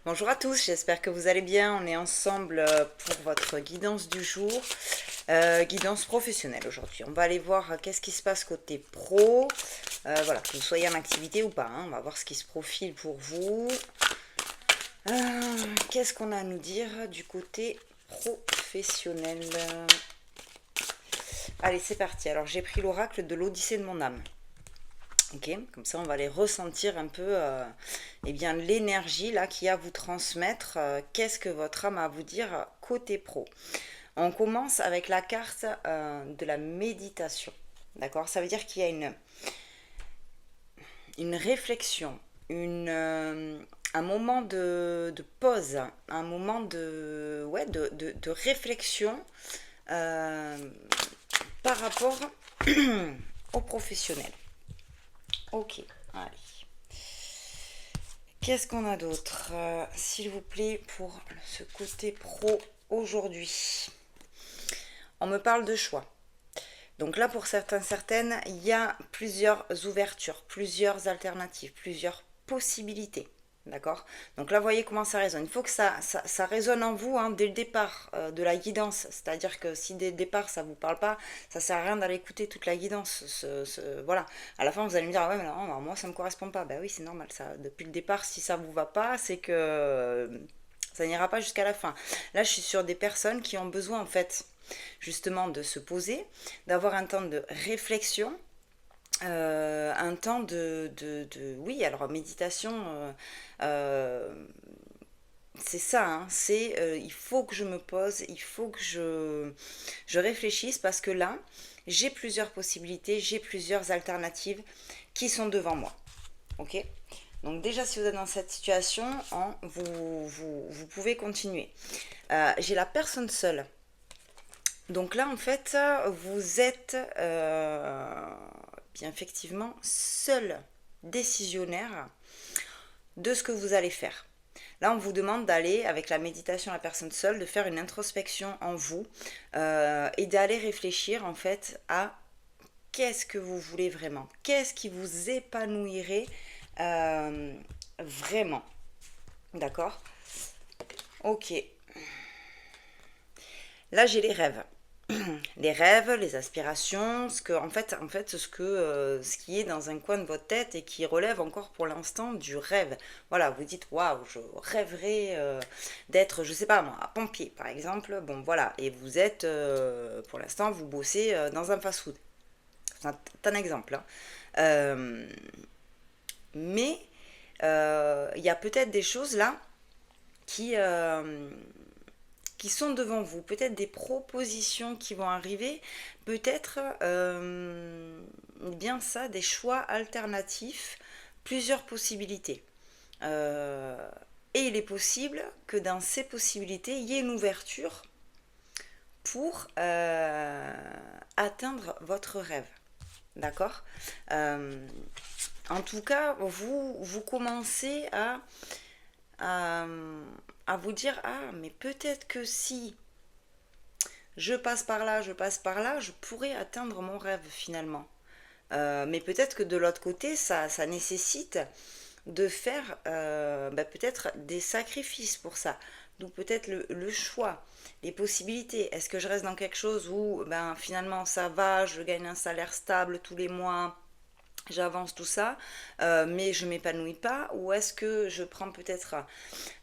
Bonjour à tous, j'espère que vous allez bien. On est ensemble pour votre guidance du jour, guidance professionnelle aujourd'hui. On va aller voir qu'est-ce qui se passe côté pro. Voilà, que vous soyez en activité ou pas, hein. On va voir ce qui se profile pour vous. Qu'est-ce qu'on a à nous dire du côté professionnel? Allez, c'est parti. Alors, j'ai pris l'oracle de l'Odyssée de mon âme. Ok, comme ça on va aller ressentir un peu eh bien, l'énergie là qu'il y a à vous transmettre. Qu'est-ce que votre âme a à vous dire côté pro? On commence avec la carte de la méditation. D'accord? Ça veut dire qu'il y a une réflexion, un moment de pause, un moment de réflexion euh, par rapport au professionnel. Ok, allez. Qu'est-ce qu'on a d'autre, s'il vous plaît, pour ce côté pro aujourd'hui? On me parle de choix. Donc là, pour certains, certaines, il y a plusieurs ouvertures, plusieurs alternatives, plusieurs possibilités. D'accord? Donc là, vous voyez comment ça résonne. Il faut que ça résonne en vous, hein, dès le départ de la guidance. C'est-à-dire que si dès le départ ça ne vous parle pas, ça ne sert à rien d'aller écouter toute la guidance. Voilà. À la fin, vous allez me dire, ah ouais, mais non, moi ça ne me correspond pas. Ben oui, c'est normal. Ça, depuis le départ, si ça ne vous va pas, c'est que ça n'ira pas jusqu'à la fin. Là, je suis sur des personnes qui ont besoin, en fait, justement, de se poser, d'avoir un temps de réflexion, un temps oui, alors méditation, c'est ça, hein, c'est il faut que je me pose, il faut que je réfléchisse parce que là, j'ai plusieurs possibilités, j'ai plusieurs alternatives qui sont devant moi. Ok? Donc déjà, si vous êtes dans cette situation, hein, vous pouvez continuer. J'ai la personne seule. Donc là, en fait, vous êtes bien effectivement seul décisionnaire de ce que vous allez faire. Là, on vous demande d'aller, avec la méditation à la personne seule, de faire une introspection en vous et d'aller réfléchir en fait à qu'est-ce que vous voulez vraiment, qu'est-ce qui vous épanouirait vraiment. D'accord? Ok. Là, j'ai les rêves. Les rêves, les aspirations, ce qui est dans un coin de votre tête et qui relève encore pour l'instant du rêve. Voilà, vous dites waouh, je rêverais d'être, je sais pas moi, pompier par exemple. Bon voilà, et vous êtes, pour l'instant, vous bossez dans un fast-food. C'est un exemple, hein. Euh, mais il y a peut-être des choses là qui, euh, qui sont devant vous, peut-être des propositions qui vont arriver, peut-être bien ça, des choix alternatifs, plusieurs possibilités. Euh, et il est possible que dans ces possibilités, il y ait une ouverture pour atteindre votre rêve. D'accord? euh, En tout cas, vous commencez à, à vous dire, ah, mais peut-être que si je passe par là, je pourrais atteindre mon rêve finalement. Mais peut-être que de l'autre côté, ça nécessite de faire peut-être des sacrifices pour ça. Donc peut-être le choix, les possibilités. Est-ce que je reste dans quelque chose où finalement ça va, je gagne un salaire stable tous les mois, j'avance tout ça, mais je m'épanouis pas? Ou est-ce que je prends peut-être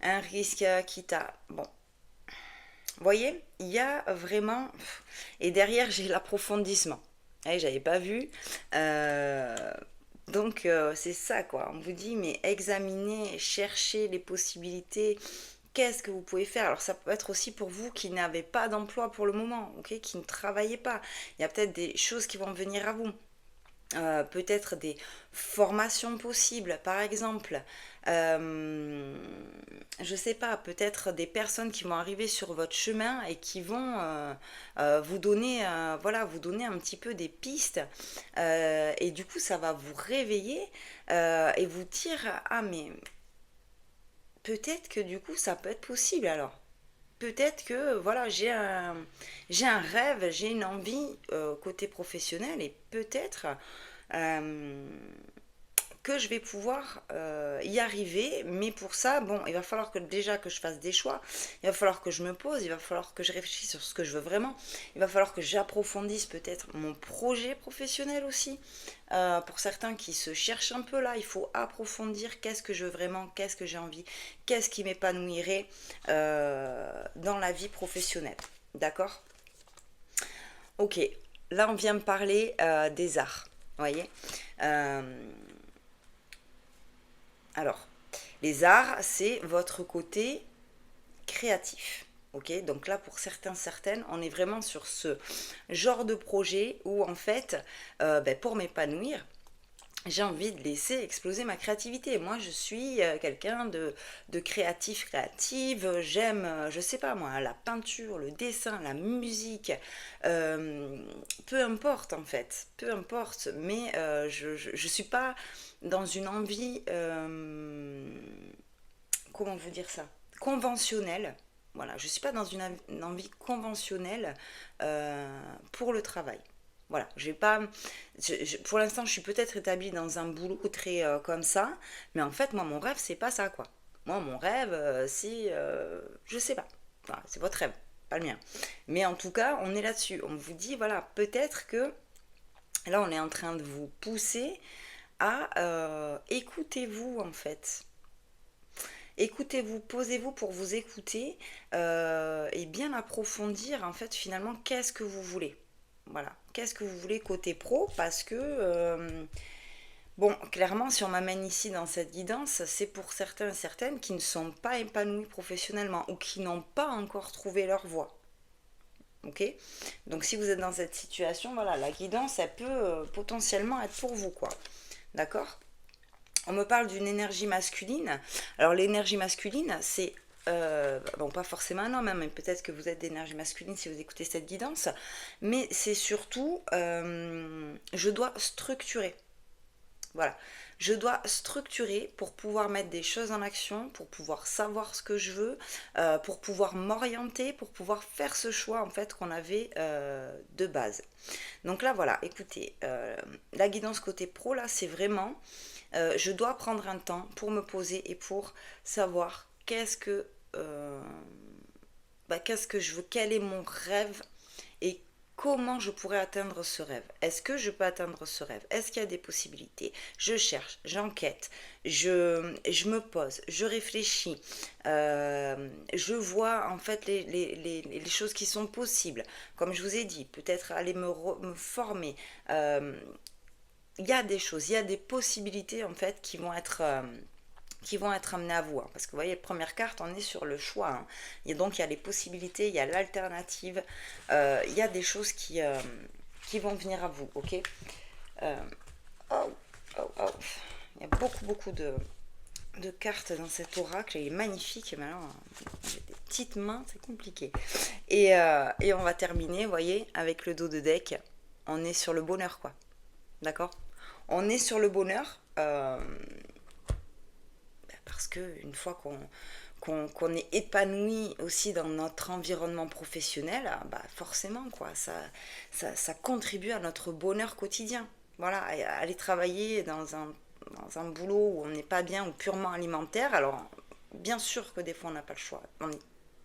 un risque quitte à... Bon, vous voyez, il y a vraiment... Et derrière, j'ai l'approfondissement. Eh, j'avais pas vu. Euh, donc, c'est ça, quoi. On vous dit, mais examinez, cherchez les possibilités. Qu'est-ce que vous pouvez faire? Alors, ça peut être aussi pour vous qui n'avez pas d'emploi pour le moment, ok, qui ne travaillez pas. Il y a peut-être des choses qui vont venir à vous. Peut-être des formations possibles, par exemple. Euh, je sais pas, peut-être des personnes qui vont arriver sur votre chemin et qui vont vous donner, voilà, vous donner un petit peu des pistes. Et du coup, ça va vous réveiller et vous dire, ah mais peut-être que du coup, ça peut être possible alors. Peut-être que voilà, j'ai un rêve, j'ai une envie côté professionnel et peut-être euh, que je vais pouvoir y arriver. Mais pour ça, bon, il va falloir que déjà que je fasse des choix, il va falloir que je me pose, il va falloir que je réfléchisse sur ce que je veux vraiment, il va falloir que j'approfondisse peut-être mon projet professionnel aussi. Pour certains qui se cherchent un peu là, il faut approfondir qu'est-ce que je veux vraiment, qu'est-ce que j'ai envie, qu'est-ce qui m'épanouirait dans la vie professionnelle. D'accord? Ok, là on vient me parler des arts. Vous voyez. Euh, alors, les arts, c'est votre côté créatif. Ok, donc là pour certains, certaines, on est vraiment sur ce genre de projet où en fait, pour m'épanouir, j'ai envie de laisser exploser ma créativité. Moi, je suis quelqu'un de créatif, créative. J'aime, je sais pas moi, la peinture, le dessin, la musique. euh, Peu importe en fait, peu importe. Mais je suis pas dans une envie, comment vous dire ça, conventionnelle. Voilà, je suis pas dans une envie conventionnelle pour le travail. Voilà, je vais pas. Pour l'instant, je suis peut-être établie dans un boulot très comme ça, mais en fait, moi, mon rêve, c'est pas ça, quoi. Moi, mon rêve, c'est. Je sais pas. Enfin, c'est votre rêve, pas le mien. Mais en tout cas, on est là-dessus. On vous dit, voilà, peut-être que. Là, on est en train de vous pousser à écoutez-vous, en fait. Écoutez-vous, posez-vous pour vous écouter et bien approfondir, en fait, finalement, qu'est-ce que vous voulez. Voilà. Qu'est-ce que vous voulez côté pro? Parce que, bon, clairement, si on m'amène ici dans cette guidance, c'est pour certains et certaines qui ne sont pas épanouis professionnellement ou qui n'ont pas encore trouvé leur voie. Ok? Donc, si vous êtes dans cette situation, voilà, la guidance, elle peut potentiellement être pour vous, quoi. D'accord? On me parle d'une énergie masculine. Alors, l'énergie masculine, c'est bon, pas forcément un homme, hein, mais peut-être que vous êtes d'énergie masculine si vous écoutez cette guidance, mais c'est surtout, je dois structurer. Voilà, je dois structurer pour pouvoir mettre des choses en action, pour pouvoir savoir ce que je veux, pour pouvoir m'orienter, pour pouvoir faire ce choix en fait qu'on avait de base. Donc là, voilà, écoutez, la guidance côté pro, là, c'est vraiment, je dois prendre un temps pour me poser et pour savoir qu'est-ce que je veux, quel est mon rêve et comment je pourrais atteindre ce rêve. Est-ce que je peux atteindre ce rêve? Est-ce qu'il y a des possibilités? Je cherche, j'enquête, je me pose, je réfléchis, je vois en fait les choses qui sont possibles. Comme je vous ai dit, peut-être aller me former. Il y a des choses, il y a des possibilités en fait qui vont être amenés à vous. Hein. Parce que vous voyez, première carte, on est sur le choix. Hein. Et donc, il y a les possibilités, il y a l'alternative, il y a des choses qui vont venir à vous. Ok. Euh, oh, oh, oh. Il y a beaucoup, beaucoup de cartes dans cet oracle. Il est magnifique. Mais alors, j'ai des petites mains, c'est compliqué. Et on va terminer, vous voyez, avec le dos de deck. On est sur le bonheur, quoi. D'accord? On est sur le bonheur. Parce que une fois qu'on est épanoui aussi dans notre environnement professionnel, bah forcément quoi, ça contribue à notre bonheur quotidien. Voilà, aller travailler dans un boulot où on n'est pas bien ou purement alimentaire, alors bien sûr que des fois on n'a pas le choix.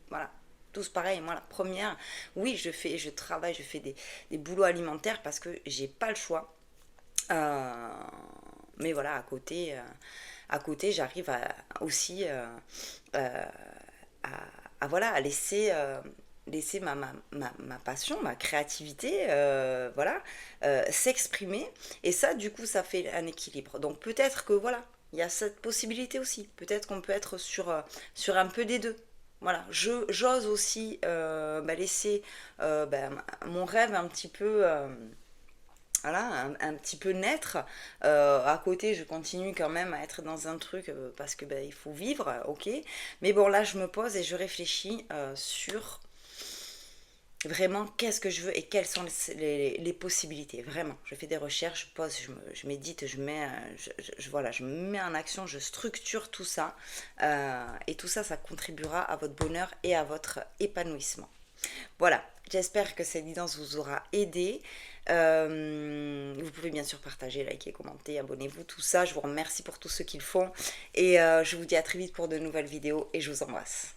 Voilà, tous pareil, moi la première, oui je travaille, je fais des boulots alimentaires parce que j'ai pas le choix. Euh, mais voilà, à côté j'arrive aussi euh, à, voilà, à laisser ma passion, ma créativité, voilà, s'exprimer. Et ça, du coup, ça fait un équilibre. Donc peut-être que voilà, il y a cette possibilité aussi. Peut-être qu'on peut être sur un peu des deux. Voilà, j'ose aussi laisser mon rêve un petit peu voilà, un petit peu naître. À côté, je continue quand même à être dans un truc parce que il faut vivre, ok. Mais bon, là, je me pose et je réfléchis sur vraiment qu'est-ce que je veux et quelles sont les possibilités. Vraiment, je fais des recherches, je pose, je médite, voilà, je me mets en action, je structure tout ça. Et tout ça, ça contribuera à votre bonheur et à votre épanouissement. Voilà, j'espère que cette guidance vous aura aidé. Vous pouvez bien sûr partager, liker, commenter, abonnez-vous, tout ça. Je vous remercie pour tous ceux qui le font. Et je vous dis à très vite pour de nouvelles vidéos et je vous embrasse.